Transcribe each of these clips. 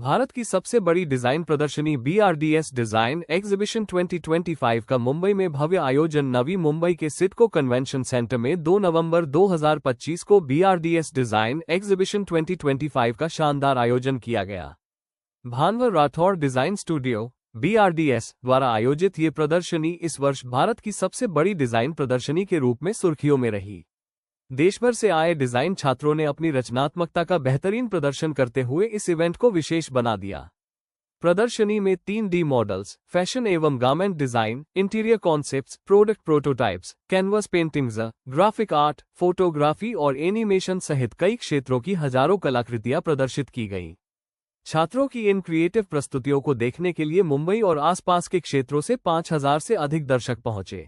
भारत की सबसे बड़ी डिजाइन प्रदर्शनी BRDS डिजाइन एग्जीबिशन 2025 का मुंबई में भव्य आयोजन नवी मुंबई के सिडको कन्वेंशन सेंटर में 2 नवंबर 2025 को BRDS डिजाइन एग्जीबिशन 2025 का शानदार आयोजन किया गया। भानवर राठौड़ डिजाइन स्टूडियो BRDS द्वारा आयोजित ये प्रदर्शनी इस वर्ष भारत की सबसे बड़ी डिजाइन प्रदर्शनी के रूप में सुर्खियों में रही। देश भर से आए डिजाइन छात्रों ने अपनी रचनात्मकता का बेहतरीन प्रदर्शन करते हुए इस इवेंट को विशेष बना दिया। प्रदर्शनी में 3D मॉडल्स, फैशन एवं garment design, interior concepts, product prototypes, canvas paintings, graphic art, photography और एनिमेशन सहित कई क्षेत्रों की हजारों कलाकृतियां प्रदर्शित की गईं। छात्रों की इन क्रिएटिव प्रस्तुतियों को देखने के लिए मुंबई और आसपास के क्षेत्रों से 5000 से अधिक दर्शक पहुंचे।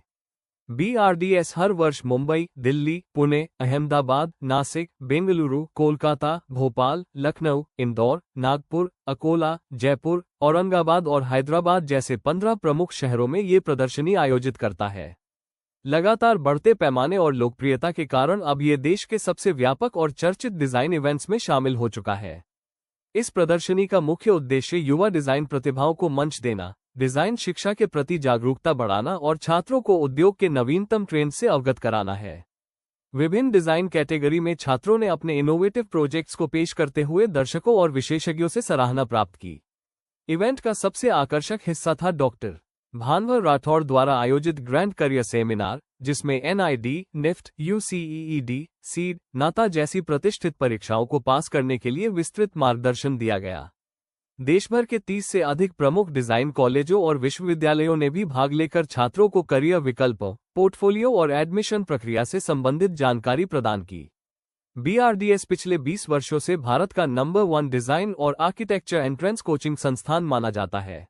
BRDS हर वर्ष मुंबई, दिल्ली, पुणे, अहमदाबाद, नासिक, बेंगलुरु, कोलकाता, भोपाल, लखनऊ, इंदौर, नागपुर, अकोला, जयपुर, औरंगाबाद और हैदराबाद जैसे 15 प्रमुख शहरों में ये प्रदर्शनी आयोजित करता है। लगातार बढ़ते पैमाने और लोकप्रियता के कारण अब ये देश के सबसे व्यापक और चर्चित डिजाइन इवेंट्स में शामिल हो चुका है। इस प्रदर्शनी का मुख्य उद्देश्य युवा डिजाइन प्रतिभाओं को मंच देना, डिजाइन शिक्षा के प्रति जागरूकता बढ़ाना और छात्रों को उद्योग के नवीनतम ट्रेंड से अवगत कराना है। विभिन्न डिजाइन कैटेगरी में छात्रों ने अपने इनोवेटिव प्रोजेक्ट्स को पेश करते हुए दर्शकों और विशेषज्ञों से सराहना प्राप्त की। इवेंट का सबसे आकर्षक हिस्सा था डॉक्टर भानवर राठौड़ द्वारा आयोजित ग्रैंड करियर सेमिनार, जिसमें NID, NIFT, UCEED, सीड, नाता जैसी प्रतिष्ठित परीक्षाओं को पास करने के लिए विस्तृत मार्गदर्शन दिया गया। देश भर के 30 से अधिक प्रमुख डिजाइन कॉलेजों और विश्वविद्यालयों ने भी भाग लेकर छात्रों को करियर विकल्पों, पोर्टफोलियो और एडमिशन प्रक्रिया से संबंधित जानकारी प्रदान की। BRDS पिछले 20 वर्षों से भारत का नंबर 1 डिजाइन और आर्किटेक्चर एंट्रेंस कोचिंग संस्थान माना जाता है।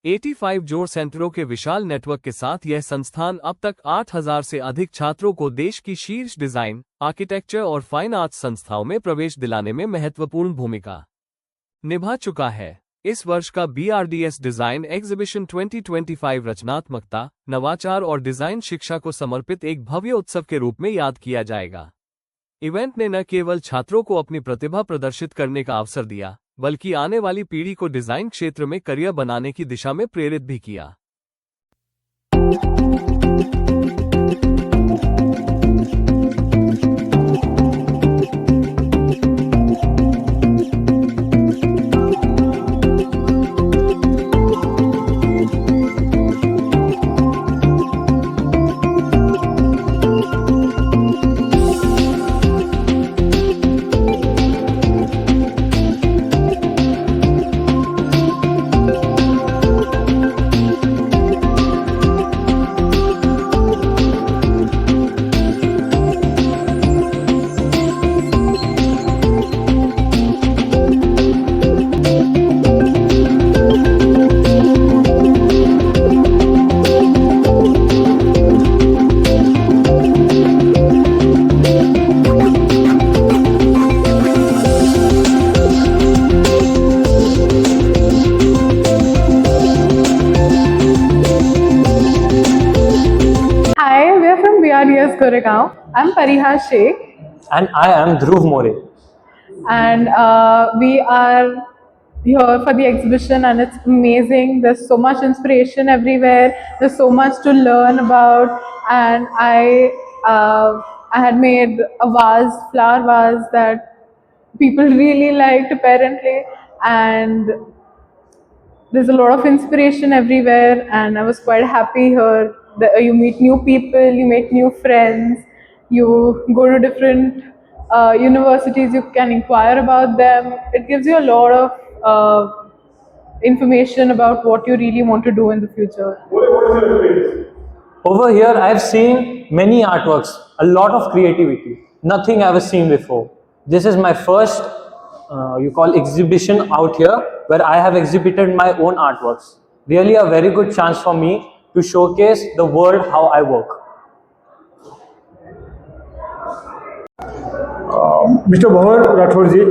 85 जोड़ सेंटरों के विशाल नेटवर्क के साथ यह संस्थान अब तक 8000 से अधिक छात्रों को देश की शीर्ष डिजाइन, आर्किटेक्चर और फाइन आर्ट्स संस्थाओं में प्रवेश दिलाने में महत्वपूर्ण भूमिका निभा चुका है। इस वर्ष का BRDS डिजाइन एग्जीबिशन 2025 रचनात्मकता, नवाचार और डिजाइन शिक्षा को समर्पित एक भव्य उत्सव के रूप में याद किया जाएगा। इवेंट ने न केवल छात्रों को अपनी प्रतिभा प्रदर्शित करने का अवसर दिया, बल्कि आने वाली पीढ़ी को डिजाइन क्षेत्र में करियर बनाने की दिशा में प्रेरित भी किया। BRDS Goregaon. I'm Pariha Sheikh. And I am Dhruv More. And we are here for the exhibition, and it's amazing. There's so much inspiration everywhere. There's so much to learn about. And I had made a vase, flower vase, that people really liked apparently. And there's a lot of inspiration everywhere, and I was quite happy here. You meet new people, you make new friends, you go to different universities, you can inquire about them. It gives you a lot of information about what you really want to do in the future. Over here I have seen many artworks, a lot of creativity, nothing I have seen before. This is my first exhibition out here, where I have exhibited my own artworks. Really a very good chance for me to showcase the world how I work. Mister Bhanwar Rathore ji,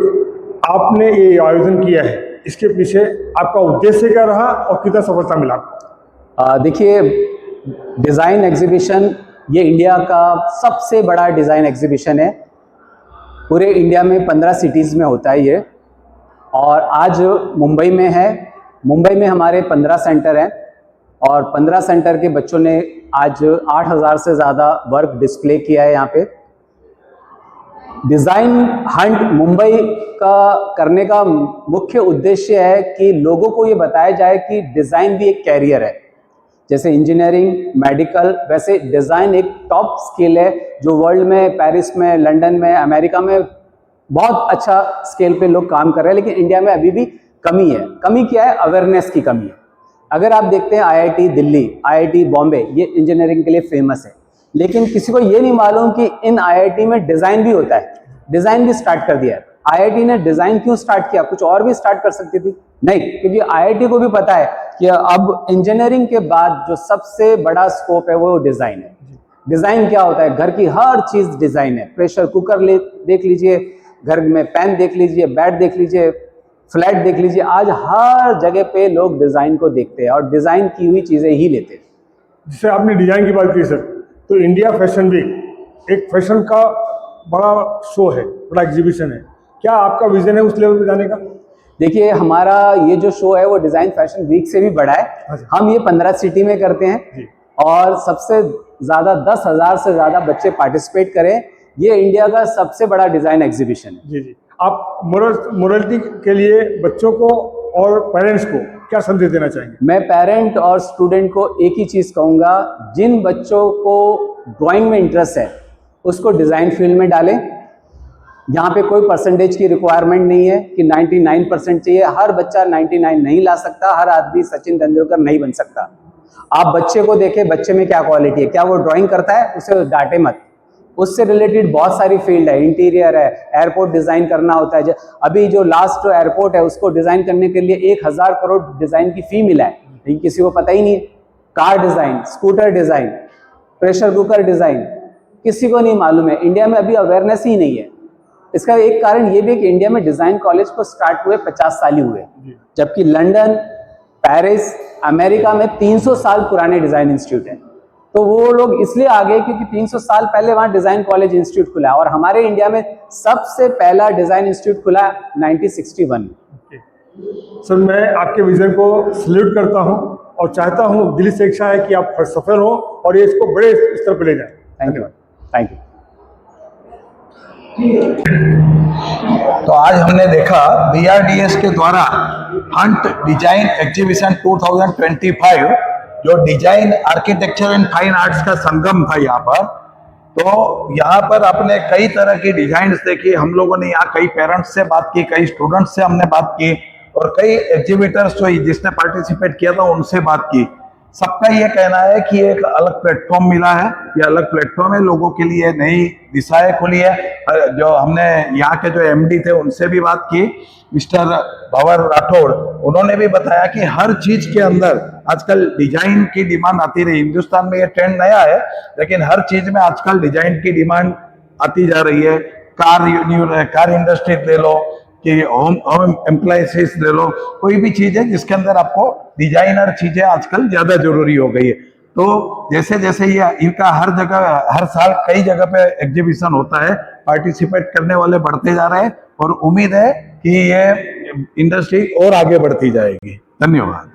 आपने ये आयोजन किया है, इसके पीछे आपका उद्देश्य क्या रहा और कितना सफलता मिला? देखिए, डिज़ाइन एग्जीबिशन ये इंडिया का सबसे बड़ा डिज़ाइन एग्जीबिशन है। पूरे इंडिया में 15 सिटीज़ में होता है ये, और आज मुंबई में है। मुंबई में हमारे 15 सेंटर हैं और 15 सेंटर के बच्चों ने आज 8000 से ज़्यादा वर्क डिस्प्ले किया है यहाँ पे। डिज़ाइन हंट मुंबई का करने का मुख्य उद्देश्य है कि लोगों को ये बताया जाए कि डिज़ाइन भी एक कैरियर है। जैसे इंजीनियरिंग, मेडिकल, वैसे डिज़ाइन एक टॉप स्किल है जो वर्ल्ड में, पेरिस में, लंदन में, अमेरिका में बहुत अच्छा स्केल पे लोग काम कर रहे हैं, लेकिन इंडिया में अभी भी कमी है। कमी क्या है? अवेयरनेस की कमी है। अगर आप देखते हैं आईआईटी दिल्ली, आईआईटी बॉम्बे, ये इंजीनियरिंग के लिए फेमस है, लेकिन किसी को ये नहीं मालूम कि इन आईआईटी में डिज़ाइन भी होता है। डिज़ाइन भी स्टार्ट कर दिया है। आईआईटी ने डिज़ाइन क्यों स्टार्ट किया? कुछ और भी स्टार्ट कर सकती थी? नहीं, क्योंकि आईआईटी को भी पता है कि अब इंजीनियरिंग के बाद जो सबसे बड़ा स्कोप है वो डिज़ाइन है। डिज़ाइन क्या होता है? घर की हर चीज़ डिज़ाइन है। प्रेशर कुकर देख लीजिए, घर में पेन देख लीजिए, बैट देख लीजिए, फ्लैट देख लीजिए, आज हर जगह पे लोग डिज़ाइन को देखते हैं और डिज़ाइन की हुई चीज़ें ही लेते हैं। जिससे आपने डिजाइन की बात की सर, तो इंडिया फैशन वीक एक फैशन का बड़ा शो है, बड़ा एग्जीबिशन है। क्या आपका विजन है उस लेवल पे जाने का? देखिए, हमारा ये जो शो है वो डिज़ाइन फैशन वीक से भी बड़ा है। हम ये 15 सिटी में करते हैं और सबसे ज़्यादा 10,000 से ज़्यादा बच्चे पार्टिसिपेट करें। ये इंडिया का सबसे बड़ा डिज़ाइन एग्जीबिशन है। जी जी। आप मोरलिटी के लिए बच्चों को और पेरेंट्स को क्या संदेश देना चाहेंगे? मैं पेरेंट और स्टूडेंट को एक ही चीज़ कहूँगा, जिन बच्चों को ड्राइंग में इंटरेस्ट है उसको डिज़ाइन फील्ड में डालें। यहाँ पे कोई परसेंटेज की रिक्वायरमेंट नहीं है कि 99% चाहिए। हर बच्चा 99 नहीं ला सकता, हर आदमी सचिन तेंदुलकर नहीं बन सकता। आप बच्चे को देखें, बच्चे में क्या क्वालिटी है, क्या वो ड्राइंग करता है, उसे डांटे मत। उससे रिलेटेड बहुत सारी फील्ड है, इंटीरियर है, एयरपोर्ट डिज़ाइन करना होता है। अभी जो लास्ट एयरपोर्ट है उसको डिज़ाइन करने के लिए 1000 करोड़ डिज़ाइन की फी मिला है, लेकिन किसी को पता ही नहीं है। Car design, scooter design, pressure cooker design, किसी को नहीं मालूम है। इंडिया में अभी अवेयरनेस ही नहीं है। इसका एक कारण ये भी है कि इंडिया में डिज़ाइन कॉलेज को स्टार्ट हुए 50 साल ही हुए, जबकि लंदन, पेरिस, अमेरिका में 300 साल पुराने डिज़ाइन इंस्टीट्यूट हैं। तो वो लोग इसलिए आ गए क्योंकि 300 साल पहले वहाँ डिज़ाइन कॉलेज इंस्टीट्यूट खुला, और हमारे इंडिया में सबसे पहला डिज़ाइन इंस्टीट्यूट खुला 1961 में। सर, मैं आपके विजन को सल्यूट करता हूँ और चाहता हूँ, दिल से इच्छा है कि आप सफल हो और ये इसको बड़े स्तर पर ले जाएं। Thank you, thank you. तो आज हमने देखा BRDS के द्वारा हंट डिजाइन एग्जीबिशन 2025, जो design, architecture and fine arts का संगम था यहाँ पर। तो यहाँ पर आपने कई तरह की डिजाइन देखी। हम लोगों ने यहाँ कई पेरेंट्स से बात की, कई स्टूडेंट्स से हमने बात की और कई एग्जीबिटर्स जो जिसने पार्टिसिपेट किया था उनसे बात की। सबका ये कहना है कि एक अलग प्लेटफॉर्म मिला है, ये अलग प्लेटफॉर्म है, लोगों के लिए नई दिशाएं खुली है। जो हमने यहाँ के जो MD थे उनसे भी बात की, मिस्टर भंवर राठौड़, उन्होंने भी बताया कि हर चीज के अंदर आजकल डिजाइन की डिमांड आती रही। हिंदुस्तान में ये ट्रेंड नया है, लेकिन हर चीज में आजकल डिजाइन की डिमांड आती जा रही है। कार इंडस्ट्री ले लो कि होम एम्प्लाइसेस ले लो, कोई भी चीज है जिसके अंदर आपको डिजाइनर चीजें आजकल ज्यादा जरूरी हो गई है। तो जैसे जैसे ये इनका हर जगह, हर साल कई जगह पे एग्जीबिशन होता है, पार्टिसिपेट करने वाले बढ़ते जा रहे हैं और उम्मीद है कि ये इंडस्ट्री और आगे बढ़ती जाएगी। धन्यवाद।